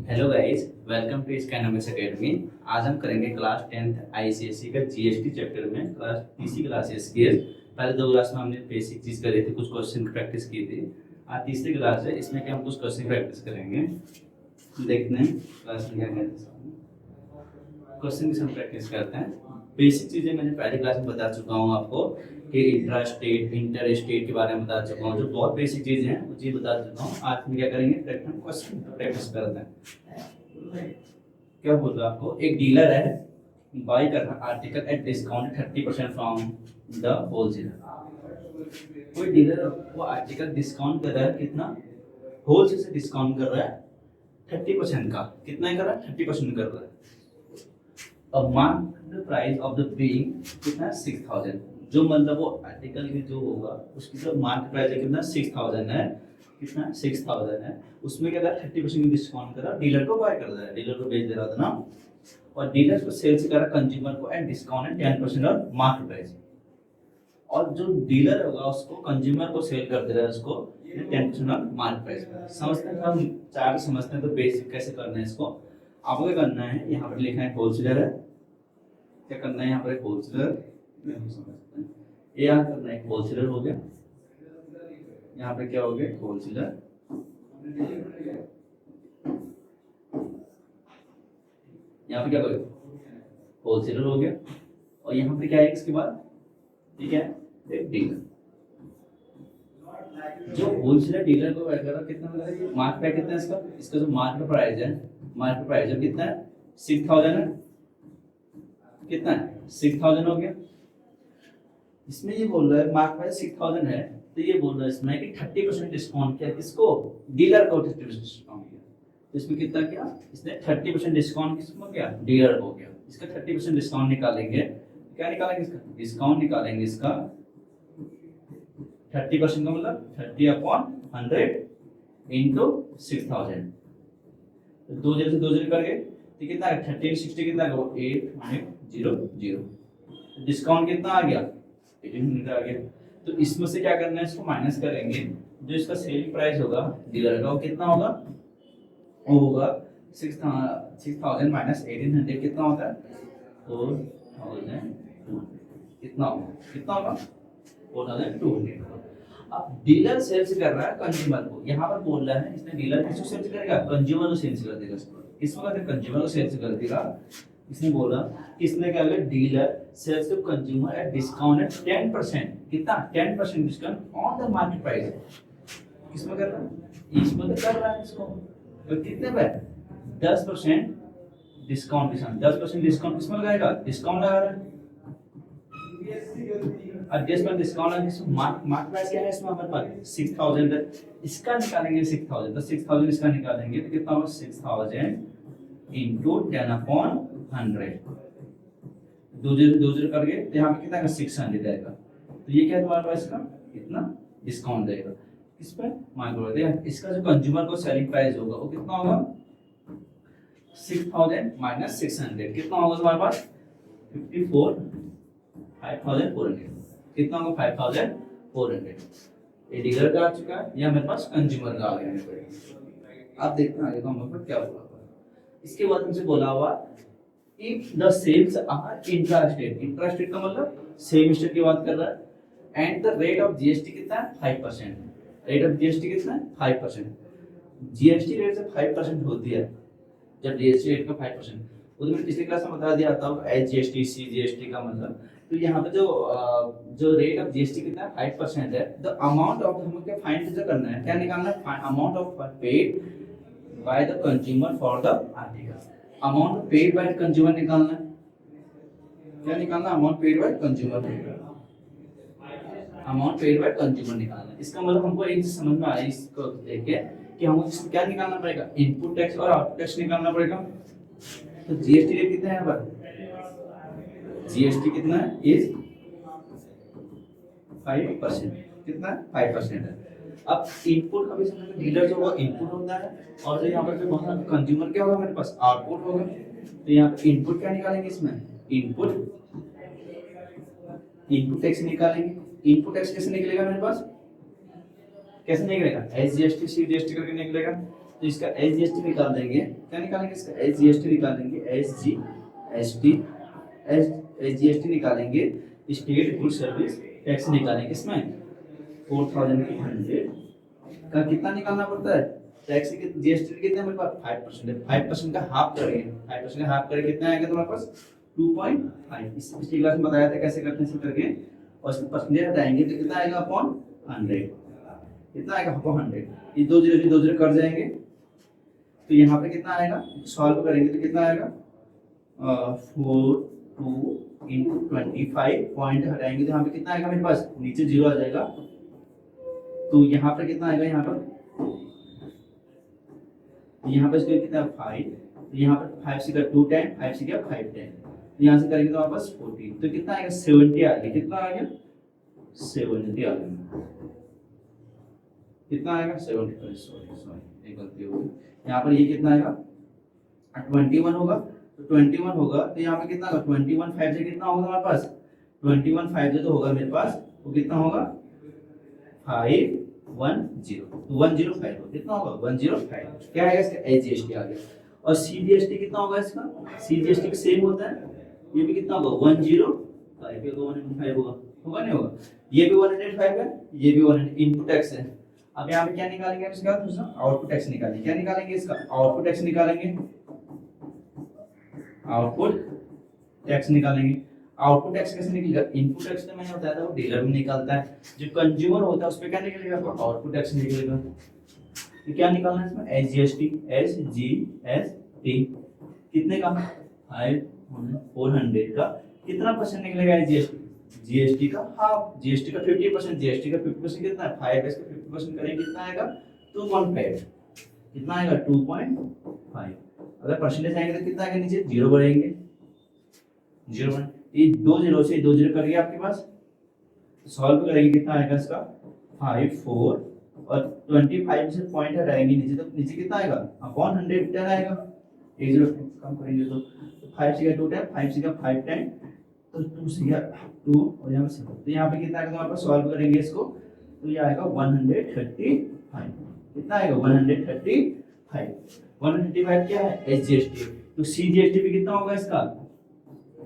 Hello guys, welcome to Scanomics academy. आज हम करेंगे क्लास 10th आईसीएसई का जीएसटी चैप्टर में क्लास तीसरी क्लास है इसकी। पहले दो क्लास में हमने बेसिक चीज करी थी, कुछ क्वेश्चन की प्रैक्टिस की थी। आज तीसरी क्लास है, इसमें क्या हम कुछ क्वेश्चन की प्रैक्टिस करेंगे। देखते हैं क्लास में क्या कहते हैं। क्वेश्चन की हम प्रैक्टिस करते हैं। बेसिक चीजें मैंने पहली क्लास में बता चुका हूँ आपको कि इंट्रा स्टेट इंटर स्टेट के बारे में बता चुका हूँ, जो बहुत बेसिक चीजें हैं वो चीज बता चुका हूँ। आज में क्या करेंगे, क्वेश्चन प्रैक्टिस करते हैं। क्या बोल रहा है आपको, एक डीलर है, बाई कर रहा article at discount 30% from the wholesaler. कोई डीलर वो आर्टिकल डिस्काउंट कर रहा है, कितना होलसेल से डिस्काउंट कर रहा है 30% का। कितना कर रहा है, 30% कर रहा है। अब market price of the being कितना 6000, जो मतलब वो आर्टिकल की जो होगा उसकी जो मार्केट प्राइस है कितना 6000 है। कितना 6000 है, उसमें क्या कर 30% डिस्काउंट करा, डीलर को बाय कर रहा है, डीलर को बेच दे रहा था ना। और डीलर को सेल्स करा कंज्यूमर को at discount 10% of market price. और जो डीलर होगा उसको कंज्यूमर को सेल कर दे रहा है उसको 10% ऑफ मार्केट प्राइस। समझते हैं हम, चार समझते हैं तो बेसिक कैसे करना है इसको। आपको क्या करना है, यहाँ पर लिखना है होलसेलर है। क्या करना है यहाँ पर, एक होलसेलर, ये यहाँ करना है होलसेलर हो गया। यहाँ पे क्या हो गया, होलसेलर। यहाँ पे क्या हो गया, होलसेलर हो गया। और यहाँ पे क्या है इसके बाद, ठीक है, एक डीलर। जो होलसेलर डीलर को वगैरह कितना मतलब मार्केट प्राइस कितना है इसका, इसका जो मार्केट प्राइस है, मार्केट प्राइस है कितना है 6000 है। कितना है 6000 हो गया। इसमें ये बोल रहा है मार्केट प्राइस 6000 है, तो ये बोल रहा है इसमें कि 30% डिस्काउंट किया, किसको, डीलर को 30% डिस्काउंट किया। तो इसमें कितना किया इसने, 30% डिस्काउंट किसको किया, डीलर को किया। इसका 30% डिस्काउंट निकालेंगे, क्या निकालेंगे इसका डिस्काउंट निकालेंगे। इसका 30% का मतलब 30/100 इंटू 6000। दो जीरो से दो जीरो करके तो कितना है 30 60 कितना है 800। डिस्काउंट कितना आ गया 1800 आ गया। तो इसमें से क्या करना है, इसको माइनस करेंगे। जो इसका सेलिंग प्राइस होगा डीलर का वो कितना होगा, वो होगा 6000 माइनस 1800 कितना होता है 4000। कितना होगा, कितना होगा 4200। अब डीलर सेल्स कर रहा है कंज्यूमर को, यहाँ पर बोल रहा है इसने डीलर किसको सेल्स करेगा, कंज्यूमर को सेल्स कर देगा। किसको कहते हैं, कंज्यूमर को सेल्स कर देगा। इसने बोला इसने क्या किया, dealer sells to consumer at discount at 10%। कितना 10% discount on the market price. किसमें कर रहा है, इसमें तो कर रहा है इसको। तो कितने पे 10% डिस्काउंट, 10% डिस्काउंट किसमें लगाएगा, डिस्काउंट लगा रहा है। एडजस्टमेंट डिस्काउंट है, मार्केट प्राइस क्या है इसमें हमारे पास 6000 है। इसका निकालेंगे 6000, तो 6000 इसका निकालेंगे तो कितना होगा 6000 इंटू 10/100। दो जीरो करके तो यहाँ पे कितना का 600 आएगा। तो ये क्या है तुम्हारे पास, इसका कितना डिस्काउंट देगा इस पर मार्केट प्राइस। इसका जो कंज्यूमर को सेलिंग प्राइस होगा वो कितना होगा 6000 माइनस 600 कितना होगा तुम्हारे पास 5400। कितना होगा 5400। ये डीलर का आ चुका है, या मेरे पास कंज्यूमर का आ गया। आप देखते हैं आगे का मतलब क्या होगा। इसके बाद हमसे बोला हुआ if the sales are intrastate. Intrastate का मतलब सेम स्टेट की बात कर रहा है। And the rate of GST कितना है 5%। रेट ऑफ जीएसटी कितना है 5%। जीएसटी रेट से 5% होती है, जब जीएसटी रेट का 5%, उसमें मैंने पिछली क्लास में बता दिया था एचजीएसटी सीजीएसटी का मतलब। तो यहाँ पे जो रेट ऑफ जीएसटी कितना है 5% है। द अमाउंट ऑफ हमें क्या फाइंड करना है, क्या निकालना है, amount of paid by the consumer for the article. Amount paid by consumer निकालना है। क्या निकालना, amount paid by consumer, amount paid by consumer निकालना है। इसका मतलब हमको एक चीज समझ में आई इसको देख के कि हमको क्या निकालना पड़ेगा, इनपुट टैक्स और आउटपुट टैक्स निकालना पड़ेगा। तो जीएसटी रेट कितना है यहाँ पर, जीएसटी कितना है इज 5%। कितना 5% है। अब इनपुट अभी समझ डीलर जो होगा इनपुट होता है, और जो यहाँ पर जो वहाँ कंज्यूमर क्या होगा मेरे पास आउटपुट होगा। तो यहाँ पे इनपुट क्या निकालेंगे इसमें, इनपुट टैक्स निकालेंगे। इनपुट टैक्स कैसे निकलेगा मेरे पास, कैसे निकलेगा, एसजीएसटी सीजीएसटी करके निकलेगा। तो इसका SGST निकाल देंगे। क्या निकालेंगे इसका SGST निकालेंगे, SGST निकालेंगे, स्टेट गुड सर्विस टैक्स निकालेंगे। इसमें 4200 का कितना निकालना पड़ता है टैक्स की जीएसटी कितना मेरे पास 5% है। 5% का हाफ करेंगे, 5% का हाफ करेंगे कितना आएगा तुम्हारे पास 2.5। इस पिछली क्लास में बताया था कैसे करते हैं इसे करके, और इसमें परसेंटेज हटाएंगे तो कितना आएगा अपॉन 100, कितना आएगा अपॉन 100। ये दो जीरो कट जाएंगे तो यहाँ पे कितना आएगा, सॉल्व करेंगे तो कितना आएगा 42 into 25 पॉइंट हटाएंगे तो यहाँ पे कितना आएगा मेरे पास, नीचे जीरो आ जाएगा तो यहाँ पर कितना आएगा, यहाँ पर कितना 5, तो यहाँ पर 5 से 2 10, 5 से 5 10, तो यहाँ से करेंगे तो हमारे पास 40, तो कितना आएगा 70 आ गया। कितना आ गया 70 आ गया, कितना आएगा 70, सॉरी एक गलती हो गई। यहाँ पर ये कितना आएगा 21 होगा, तो 21 होगा तो यहाँ पे कितना होगा 21 5 से कितना होगा हमारे पास 21 5 से तो होगा मेरे पास, वो कितना होगा 510, तो 105 कितना होगा 105, क्या आएगा इसका एसजीएसटी आ गया। और सीजीएसटी कितना होगा इसका, सीजीएसटी सेम होता है, ये भी कितना होगा 105, ये 105 होगा नहीं होगा, ये भी 105 है, ये भी 100 इनपुट टैक्स है। अब यहाँ पे क्या निकालेंगे हम इसका दूसरा आउटपुट टैक्स निकालेंगे। क्या निकालेंगे इसका आउटपुट टैक्स निकालेंगे, आउटपुट टैक्स निकालेंगे। आउटपुट टैक्स कैसे निकलेगा, इनपुट टैक्स तो मैंने बताया था वो डीलर में निकालता है, जो कंज्यूमर होता है उस पे क्या निकलेगा आउटपुट टैक्स निकलेगा। तो क्या निकालना है इसमें एसजीएसटी कितने का 400 का कितना परसेंट निकलेगा एसजीएसटी, जीएसटी का हाफ, जीएसटी का 50%, जीएसटी का 50% कितना है 5, इसका 50% करेंगे कितना आएगा 2.5, कितना आएगा 2.5। अगर परसेंटेज आएंगे तो कितना आएगा नीचे जीरो बढ़ेंगे, जीरो बन ये दो जीरो से दो जीरो करिए आपके पास, सॉल्व करेंगे कितना आएगा इसका 5 4 और 25 से पॉइंट हटाएंगे नीचे तो नीचे कितना आएगा अपॉन 100 10 आएगा, एक जीरो कम करेंगे तो 5 से 2 10, 5 से 5 10, तो 2 से 2 और यहाँ से तो यहाँ पे कितना आएगा तो आप सॉल्व करेंगे इसको तो ये आएगा 135, कितना आएगा 135 क्या है एसजीएसटी। तो सीजीएसटी भी कितना होगा इसका,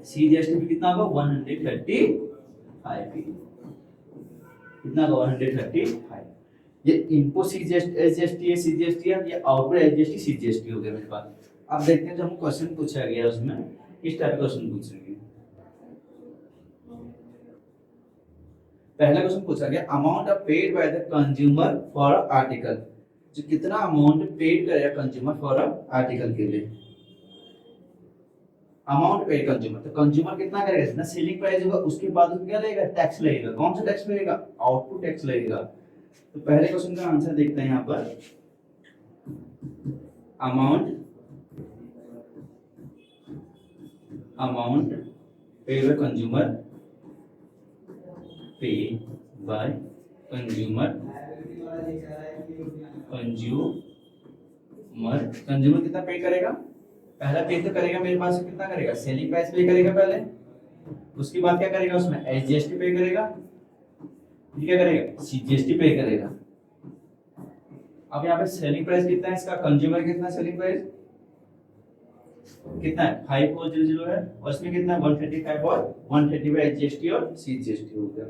सीजीएसटी भी कितना होगा 135, कितना होगा 135। ये इनपुट एसजीएसटी है, सीजीएसटी है, ये आउटपुट एसजीएसटी सीजीएसटी हो गया मेरे पास। अब देखते हैं जो हम क्वेश्चन पूछा गया उसमें किस टाइप का क्वेश्चन पूछेंगे। पहला क्वेश्चन पूछा गया amount of paid by the consumer for article, जो कितना अमाउंट पेड करेगा कंज्यूमर फॉर आर्टिकल के लिए, अमाउंट पेड कंज्यूमर, तो कंज्यूमर कितना करेगा जितना सेलिंग प्राइस होगा उसके बाद उसमें क्या लगेगा टैक्स लगेगा, कौन सा टैक्स लगेगा आउटपुट टैक्स लगेगा। तो पहले क्वेश्चन का आंसर देखते हैं यहाँ पर amount paid by consumer, paid by consumer कितना पे करेगा, पहला पे तो करेगा मेरे पास कितना करेगा सेलिंग प्राइस पे करेगा पहले, उसके बाद क्या करेगा उसमें एसजीएसटी पे करेगा, फिर क्या करेगा सीजीएसटी पे करेगा। अब यहाँ पे सेलिंग प्राइस कितना है इसका, कंज्यूमर कितना सेलिंग प्राइस कितना है 5400 है, और इसमें कितना है 135 और 135 एसजीएसटी और सीजीएसटी हो गया।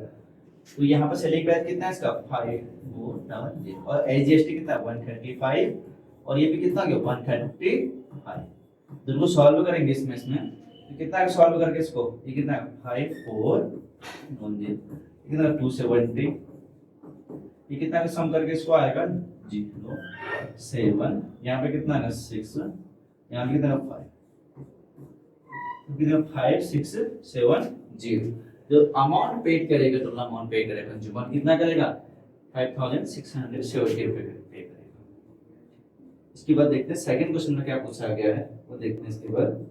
तो यहाँ पर सेलिंग प्राइस कितना है इसका 5400 और एसजीएसटी कितना है 135 और ये भी कितना गया 135। दोनों सॉल्व करेंगे इसमें तो कितना सॉल्व करके इसको ये कितना 5410 कितना 270, ये कितना सम करके इसको आएगा 07, यहाँ पे कितना है 6, यहाँ पे कितना 5, कितना 5670। जो अमाउंट पेड करेगा टोटल अमाउंट पे करेगा कंज्यूमर कितना करेगा 5670 रुपए पे करेगा। इसके बाद देखते हैं सेकंड क्वेश्चन में क्या पूछा गया है वो देखते हैं। इसके बाद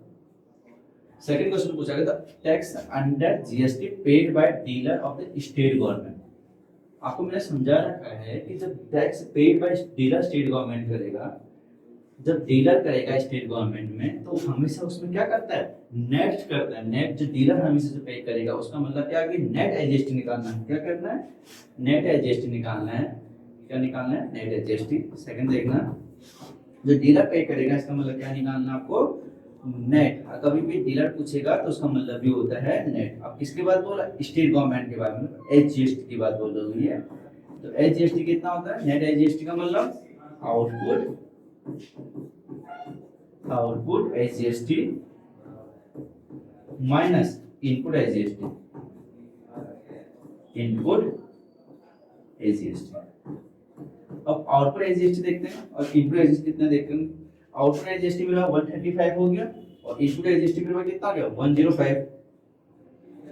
सेकंड क्वेश्चन पूछा गया था tax under GST paid by dealer of the state government. आपको मैंने समझा रखा है कि जब tax paid by dealer state government करेगा, जब डीलर करेगा स्टेट गवर्नमेंट में तो हमेशा उसमें क्या करता है नेट करता है, नेट जो डीलर हमेशा से पे करेगा उसका मतलब क्या है कि नेट एसजीएसटी निकालना है। क्या करना है नेट एसजीएसटी निकालना है, क्या निकालना है नेट एसजीएसटी। सेकंड देखना जो डीलर पे करेगा इसका मतलब क्या निकालना आपको, नेट। कभी भी डीलर पूछेगा तो उसका मतलब भी होता है नेट। अब किसके बाद बोला, स्टेट गवर्नमेंट के बारे में, एचजीएसटी की बात बोल रही है। तो एचजीएसटी कितना होता है, नेट एचजीएसटी का मतलब output HGST minus input HGST, input HGST. अब आउटपुट एचजीएसटी देखते हैं और इनपुट एचजीएसटी कितना देखते हैं। आउटपुट एचजीएसटी मेरा 135 हो गया और इनपुट एचजीएसटी मेरा कितना आ गया 105।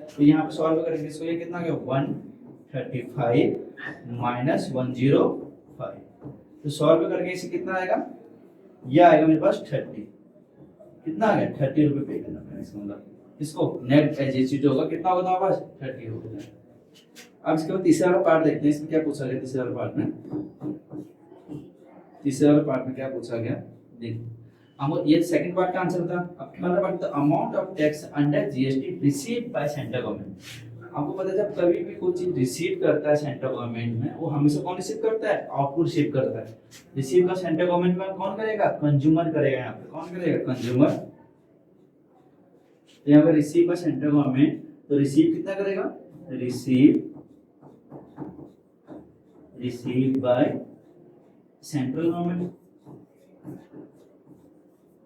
तो यहाँ पे सॉल्व करेंगे इसको, ये कितना आ गया 135 माइनस 105। तो सॉल्व करके इसे कितना आएगा, ये आएगा मेरे पास 30। कितना आ गया 30 रुपए पे करना पड़ेगा इसका मतलब। इसको नेट एचजीएसटी जो होगा कितना होगा हमारे पास 30 होगा। अब इसके बाद तीसरा वाला पार्ट देखते हैं, इसमें क्या पूछा गया तीसरे वाले पार्ट में। तीसरे वाले पार्ट में क्या पूछा गया, देखो हम ये सेकंड पार्ट का आंसर था। अब पहला part, the amount of tax under GST received by central government. आपको पता है जब कभी भी कोई चीज रिसीव करता है सेंट्रल गवर्नमेंट में, वो हमेशा कौन रिसीव करता है, आउटपुट रिसीव करता है। रिसीव का सेंट्रल गवर्नमेंट में कौन करेगा, कंज्यूमर करेगा। यहाँ पे कौन करेगा, कंज्यूमर। तो यहाँ पे रिसीव बाय सेंट्रल गवर्नमेंट, तो रिसीव कितना करेगा, receive by central government,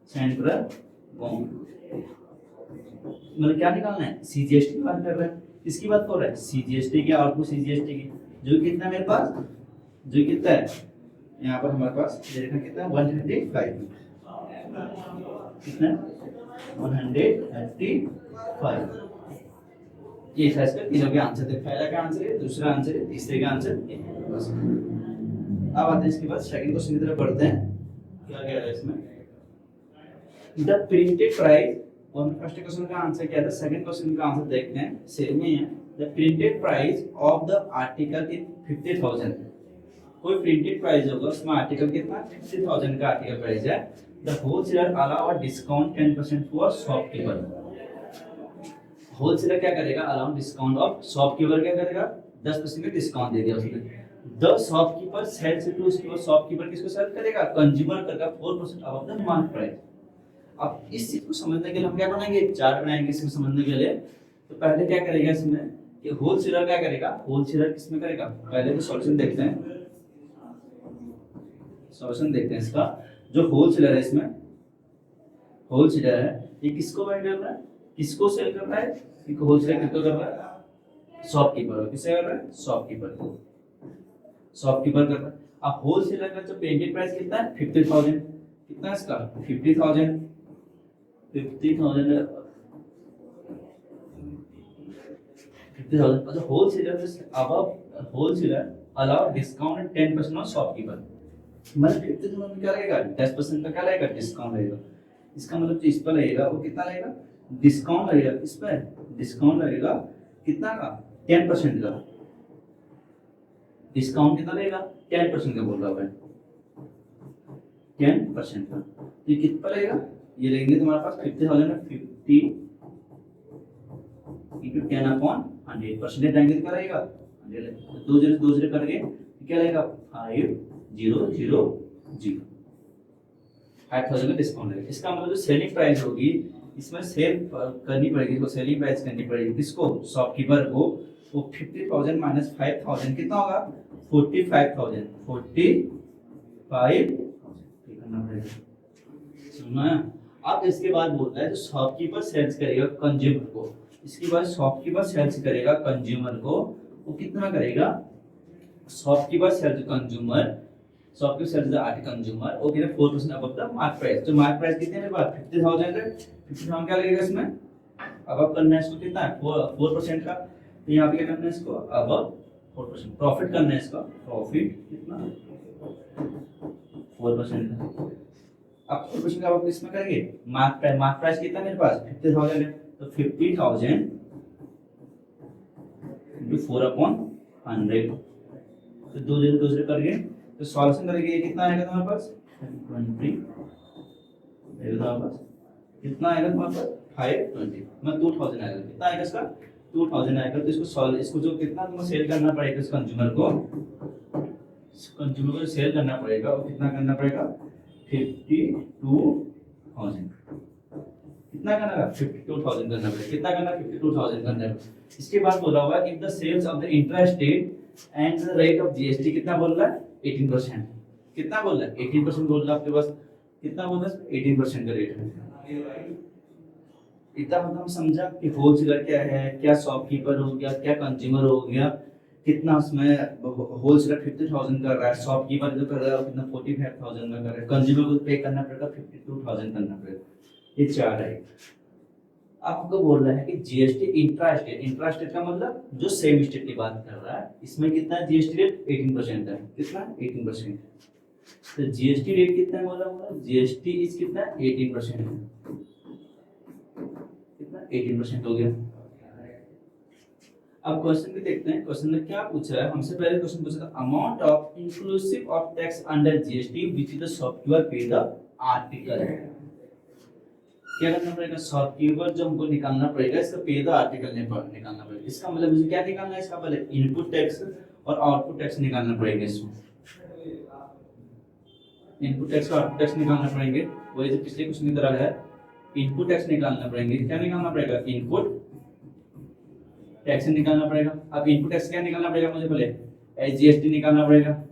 central government. मतलब क्या निकालना है, सीजीएसटी की बात कर रहे हैं। किसकी बात कर रहा है, सीजीएसटी की, आउटपुट सीजीएसटी की। जो कितना मेरे पास, जो कितना है यहाँ पर हमारे पास देखना कितना 135, कितना 135। ये था इसका तीनों के आंसर थे। पहला का आंसर है, दूसरा आंसर है, तीसरे का आंसर है। अब आते हैं इसके बाद सेकंड क्वेश्चन की तरफ बढ़ते हैं। क्या कह रहा है इसमें, द प्रिंटेड प्राइस। और फर्स्ट क्वेश्चन का आंसर क्या था, सेकंड क्वेश्चन का आंसर देखते हैं, सेम ही है। The printed price of the article in 50,000। कोई प्रिंटेड प्राइस होगा उसमें आर्टिकल कितना 50,000 का आर्टिकल प्राइस है। The wholesaler allow a discount 10% for shopkeeper. Wholesaler क्या करेगा, अलाउ डिस्काउंट ऑफ, शॉपकीपर क्या करेगा 10% का डिस्काउंट दे दिया उसने। द शॉपकीपर सेल्स टू, उसके शॉपकीपर किसको सेल करेगा, कंज्यूमर करेगा 4% अबव द मार्केट प्राइस। अब इस चीज को समझने के लिए हम क्या बनाएंगे, एक चार्ट बनाएंगे इसमें समझने के लिए। तो पहले क्या करेगा इसमें, कि होलसेलर क्या करेगा, होलसेलर किसमें करेगा, पहले तो सॉल्यूशन देखते हैं। सॉल्यूशन देखते हैं इसका। जो होलसेलर है इसमें, होलसेलर है ये किसको बाय कर रहा है, किसको सेल कर रहा है, एक होलसेलर किसको कर रहा है, शॉपकीपर। किससे कर रहा है, शॉपकीपर को, शॉपकीपर कर रहा है। अब होलसेलर का जो पेटेंट प्राइस कितना है 50,000। कितना है इसका 50,000, 50,000 मतलब wholesaler above, wholesaler allow discount 10% on shopkeeper. मतलब 50,000 में क्या लगेगा 10% का क्या लगेगा, डिस्काउंट लगेगा। इसका मतलब जो इस पर लगेगा वो कितना लगेगा, डिस्काउंट लगेगा। इस पर डिस्काउंट लगेगा कितना का, 10% का। डिस्काउंट कितना लगेगा 10% का बोल रहा है, 10% का। तो ये कितना लगेगा, ये लेंगे तुम्हारे पास 50,000 में 50 into 10/100 परसेंटेज लेंगे तो क्या रहेगा 100। दो जीरो करके क्या रहेगा 5000, 5,000 का डिस्काउंट लगेगा। इसका मतलब जो सेलिंग प्राइस होगी इसमें सेल करनी पड़ेगी, इसको सेलिंग प्राइस करनी पड़ेगी किसको, शॉपकीपर को। वो 50,000 माइनस 5,000 कितना होगा 45,000, 45 करना पड़ेगा। सुना। अब इसके बाद बोलता है जो शॉपकीपर सेल्स करेगा कंज्यूमर को, इसके बाद शॉपकीपर सेल्स करेगा कंज्यूमर को, वो कितना करेगा, shopkeeper sells consumer, shopkeeper sells the article consumer, वो कितना 4% अबव द मार्केट प्राइस। तो मार्केट प्राइस कितने मेरे पास 50,000 है, 50,000 क्या लगेगा इसमें, अबव करना है इसको कितना है 4% का। तो यहाँ पे क्या करना है इसको अबव 4%, प्रॉफिट करना है इसका, प्रॉफिट कितना 4% का। अब 4% का आप इसमें करेंगे मार्केट प्राइस कितना मेरे पास 50,000 है, तो 50,000 into 4/100। तो दो जीरो करके तो सॉल्यूशन करेंगे, ये कितना आएगा तुम्हारे पास 20 तुम्हारे पास, कितना आएगा तुम्हारे पास 520 मतलब 2,000 आएगा। कितना आएगा इसका 2,000 आएगा। तो इसको जो कितना तुम्हें सेल करना पड़ेगा इस कंज्यूमर को सेल करना पड़ेगा, वो कितना करना पड़ेगा 52,000 कितना करना है 52,000 करना पड़ेगा कितना करना 52,000 करना है। इसके बाद बोला हुआ if the sales of the intra state and the rate of GST कितना बोल रहा है 18%। कितना बोल रहा है 18% बोल रहा है आपके पास कितना बोल रहा है 18% का रेट है। इतना मतलब समझा कि होलसेलर क्या है क्या शॉपकीपर हो गया क्या कंज्यूमर हो गया कितना उसमें होलसेलर 50,000 कर रहा है शॉपकीपर जो कर रहा है वो कितना 45,000 में कर रहा है कंज्यूमर को पे करना पड़ेगा 52,000 करना पड़ेगा। ये चार है। आपको बोल रहा है कि जीएसटी इंट्रा स्टेट का मतलब जो सेम स्टेट की बात कर रहा है इसमें कितना जीएसटी रेट 18% है कितना 18%। तो जीएसटी रेट कितना है बोला जीएसटी इज कितना 18% है कितना 18% हो गया। अब क्वेश्चन भी देखते हैं क्वेश्चन में क्या पूछा है हमसे। पहले क्वेश्चन पूछा था amount of inclusive of tax under GST which the shopkeeper पे द आर्टिकल। क्या करना पड़ेगा शॉपकीपर जो हमको निकालना पड़ेगा इसका पे द आर्टिकल निकालना पड़ेगा। इसका मतलब मुझे क्या निकालना है इसका पहले इनपुट टैक्स और आउटपुट टैक्स निकालना पड़ेगा। इसमें इनपुट टैक्स और आउटपुट टैक्स निकालना पड़ेंगे वही जो पिछले क्वेश्चन की तरह है। इनपुट टैक्स निकालना पड़ेंगे क्या निकालना पड़ेगा इनपुट टैक्स निकालना पड़ेगा। अब इनपुट टैक्स क्या निकालना पड़ेगा मुझे पहले एसजीएसटी निकालना पड़ेगा।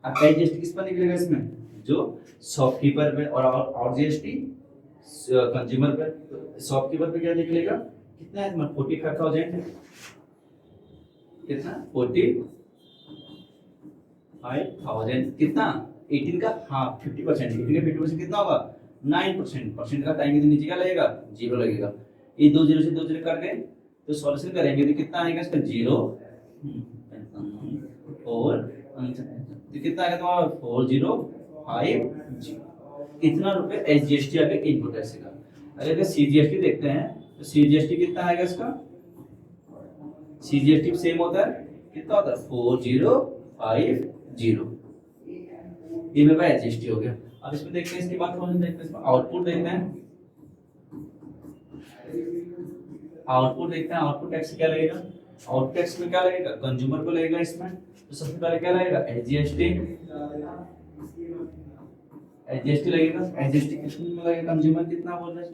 अब एसजीएसटी किस पर निकलेगा इसमें जो शॉपकीपर पे और जीएसटी कंज्यूमर पे। शॉपकीपर पे क्या निकलेगा कितना है 45,000 कितना 45,000 कितना 18 का हाफ 50% 18 का 50% कितना होगा 9%। परसेंट का टाइम नीचे क्या लगेगा 0 लगेगा। ये 2 0 से 2 0 कट गए तो सॉल्यूशन करेंगे तो कितना आएगा इसका 0 और तो कितना आएगा तुम्हारा 4050 इतना रुपए एसजीएसटी आ गया इनपुट टैक्स का। अगर सीजीएसटी देखते हैं तो सीजीएसटी कितना आएगा इसका सीजीएसटी सेम होता है कितना होता है 4050 ये मेरा एसजीएसटी हो गया। अब इसमें देखते हैं इसके बाद कौन देखते हैं इसमें आउटपुट देखते हैं आउटपुट टैक्स क्या लगेगा आउटपुट टैक्स में क्या लगेगा कंज्यूमर को लगेगा इसमें। तो सबसे पहले क्या लगेगा एसजीएसटी लगेगा। एसजीएसटी कितना लगेगा कंज्यूमर कितना बोल रहा है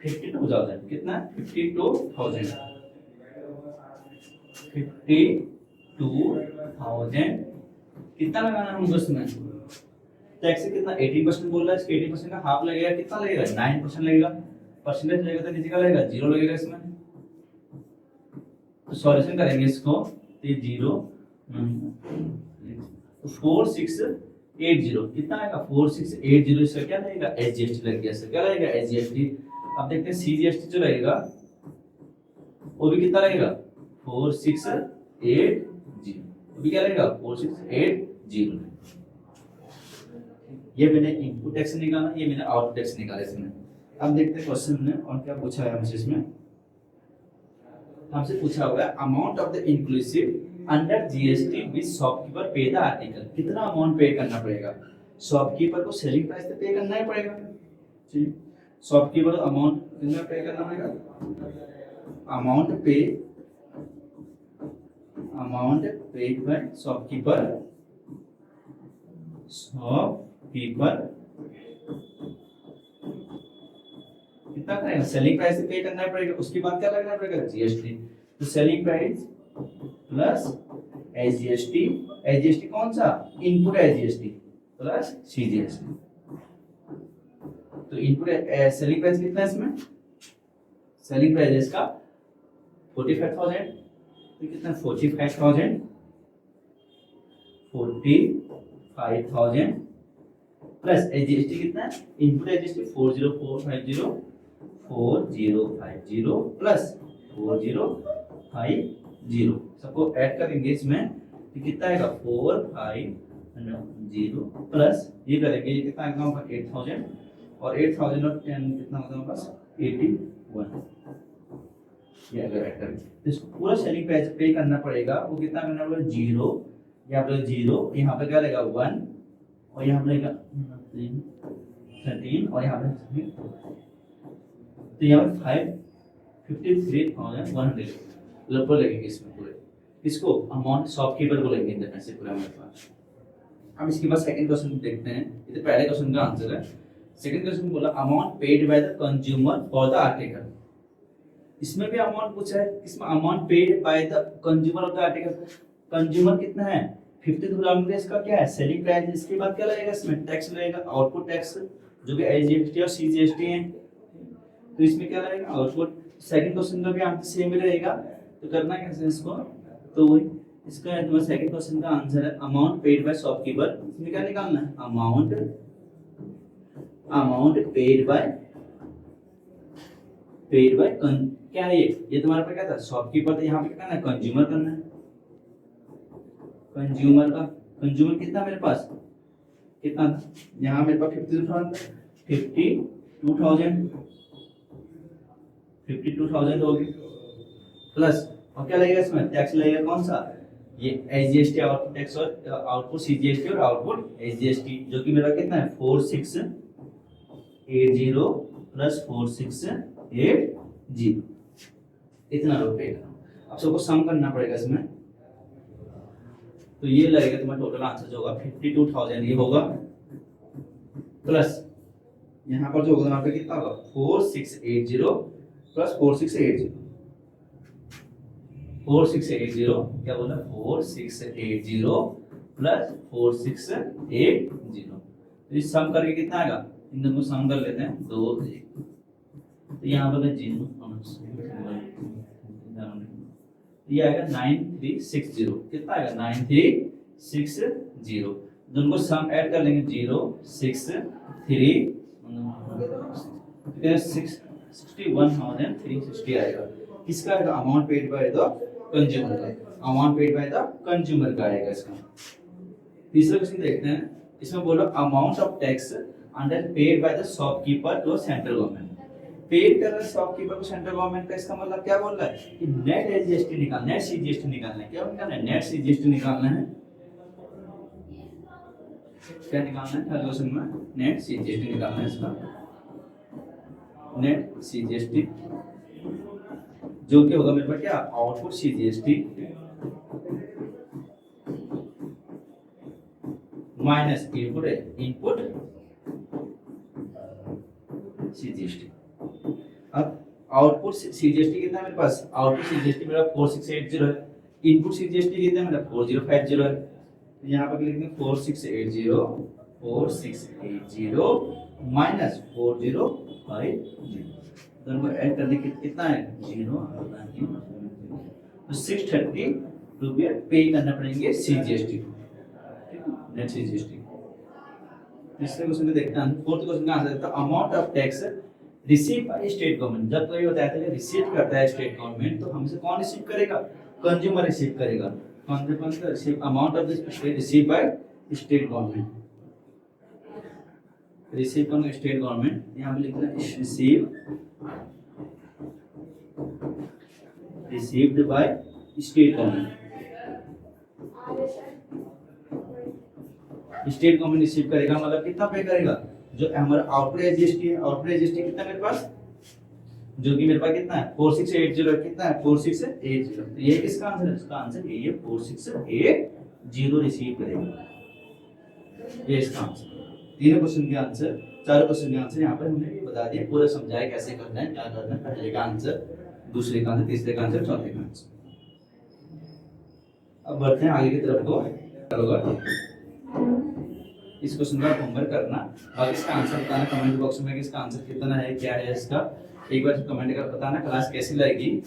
52,000 कितना 52,000 कितना लगाना है हमको इसमें टैक्स कितना 18% बोल रहा है इसके 18% का हाफ लगेगा कितना लगेगा 9% लगेगा। परसेंटेज लगेगा तो नीचे का लगेगा 0 लगेगा इसमें। तो सॉल्यूशन करेंगे इसको तो 0 4680 कितना आएगा 4680 इसका क्या लगेगा एसजीएसटी लग गया इसका क्या लगेगा एसजीएसटी। अब देखते हैं सीजीएसटी जो लगेगा वो भी कितना लगेगा 4680 वो भी क्या लगेगा 4680। ये मैंने इनपुट टैक्स निकाला ये मैंने आउटपुट टैक्स निकाला इसमें। अब देखते हैं क्वेश्चन में और क्या पूछा है हमसे। इसमें हमसे पूछा हुआ है amount of the inclusive under GST with shopkeeper पे द आर्टिकल। कितना अमाउंट पे करना पड़ेगा शॉपकीपर को सेलिंग प्राइस पे पे करना ही पड़ेगा ठीक। शॉपकीपर अमाउंट कितना पे करना पड़ेगा अमाउंट पे बाय शॉपकीपर कितना करेगा सेलिंग प्राइस से पे करना पड़ेगा। उसके बाद क्या लगना पड़ेगा जीएसटी। तो सेलिंग प्राइस प्लस एसजीएसटी कौन सा इनपुट एसजीएसटी प्लस सीजीएसटी। तो इनपुट सेलिंग प्राइस कितना है इसमें सेलिंग प्राइस इसका 45,000 तो कितना 45,000 प्लस एसजीएसटी कितना है इनपुट एसजीएसटी 40450 प्लस 4050 सबको ऐड करेंगे इसमें तो कितना आएगा 450 प्लस ये करेंगे ये कितना आएगा हमारा 8,000 और 8,000 और 10 कितना होगा हमारे पास 81 ये अगर ऐड करेंगे तो इसको पूरा सेलिंग प्राइस पे करना पड़ेगा। वो कितना करना पड़ेगा 0 यहाँ पे 0 यहाँ पे क्या लगेगा 1 और यहाँ पे लगेगा 13 और यहाँ पे तो यहाँ पे 53,100 लगभग लगेंगे इसमें पूरे। इसको अमाउंट शॉपकीपर को लगेंगे इतने पैसे पूरे हमारे पास अब इसके बाद सेकंड क्वेश्चन देखते हैं। ये तो पहले क्वेश्चन का आंसर है। सेकंड क्वेश्चन बोला amount paid by the consumer for the article. इसमें भी अमाउंट पूछा है, इसमें amount paid by the consumer of the article. Consumer कितना है 50 ग्राम, इसका क्या है सेलिंग प्राइस। इसके बाद क्या लगेगा, इसमें टैक्स लगेगा, आउटपुट टैक्स, जो कि एजीएसटी और सीजीएसटी है। तो इसमें क्या लगेगा आउटपुट। सेकंड क्वेश्चन का भी आंसर सेम ही रहेगा, तो करना कैसे इसको, तो वही इसका है तुम्हारा सेकंड क्वेश्चन का आंसर है अमाउंट पेड बाय शॉपकीपर। इसमें क्या निकालना है अमाउंट पेड बाय क्या है ये तुम्हारे पे क्या था शॉपकीपर, तो यहाँ पे क्या करना है कंज्यूमर करना है। कंज्यूमर कितना मेरे पास कितना था, यहाँ मेरे पास 52,000 हो गई प्लस, और क्या लगेगा इसमें टैक्स लगेगा कौन सा, ये एसजीएसटी आउटपुट टैक्स और आउटपुट सीजीएसटी और आउटपुट एसजीएसटी, जो कि मेरा कितना है 4680 प्लस 4680 इतना रुपए का। अब सबको सम करना पड़ेगा इसमें, तो ये लगेगा तुम्हारा टोटल आंसर जो होगा 52,000 ये होगा, प्लस यहाँ पर जो होगा यहाँ पे कितना होगा 4680 प्लस 4680 क्या बोला 4680 प्लस 4680, तो इस सम करके कितना आएगा, इन दोनों को सम कर लेते हैं 2 तो यहाँ पर ये आएगा 9360, कितना आएगा 9360, दोनों को सम ऐड कर लेंगे 61,360 आएगा। किसका आएगा amount paid by the consumer का, amount paid by the consumer का आएगा इसका। तीसरा क्वेश्चन देखते हैं, इसमें बोला amount of tax under paid by the shopkeeper to central government. Paid कर रहा है शॉपकीपर को सेंट्रल गवर्नमेंट का, इसका मतलब क्या बोल रहा है कि नेट एसजीएसटी निकालना, नेट सीजीएसटी निकालना है। क्या निकालना है नेट सीजीएसटी निकालना है, क्या निकालना है थर्ड क्वेश्चन में नेट सीजीएसटी निकालना है इसका, नेट सीजीएसटी जो कि होगा मेरे पास क्या output CGST minus input CGST. अब आउटपुट सीजीएसटी कितना है मेरे पास, आउटपुट सीजीएसटी मेरा 4680 है, इनपुट सीजीएसटी कितना है मेरा 4050 है। यहाँ पर लिखते हैं 4680 माइनस 4050, दोनों को ऐड करने के कितना है 0, तो 630 रुपया पे करना पड़ेंगे सीजीएसटी को, नेट सीजीएसटी। तीसरे क्वेश्चन में देखते हैं, फोर्थ क्वेश्चन का आंसर था amount of tax receive by state government. जब कोई होता है रिसीव करता है स्टेट गवर्नमेंट, तो हमसे कौन रिसीव करेगा, कंज्यूमर रिसीव करेगा। कौन सा receive amount of this receive by state government, receive कौन स्टेट गवर्नमेंट, यहाँ पे लिखना है received by state government. State government receive करेगा मतलब कितना पे करेगा, जो हमारा आउटपुट एसजीएसटी है, आउटपुट एसजीएसटी कितना मेरे पास, जो कि मेरे पास कितना है 4680, कितना है 4680, तो ये किसका आंसर है, इसका आंसर ये 4680 रिसीव करेगा, ये इसका आंसर। तीनों क्वेश्चन के आंसर, चार क्वेश्चन के आंसर यहाँ पर हमने बता दिया, पूरा समझाया कैसे करना है, क्या करना है, पहले का आंसर, दूसरे का आंसर, तीसरे का आंसर, चौथे का आंसर। अब बढ़ते हैं आगे की तरफ को, इस क्वेश्चन का होमवर्क करना और इसका आंसर बताना कमेंट बॉक्स में कि इसका आंसर कितना है, क्या है इसका, एक बार कमेंट कर बताना क्लास कैसी लगेगी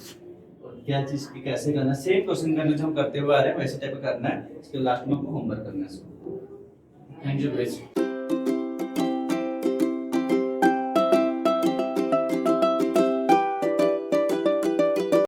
और क्या चीज की कैसे करना। सेम क्वेश्चन करना जो हम करते हुए आ रहे हैं वैसे टाइप करना है, इसके लास्ट में आपको होमवर्क करना है। Thank you guys.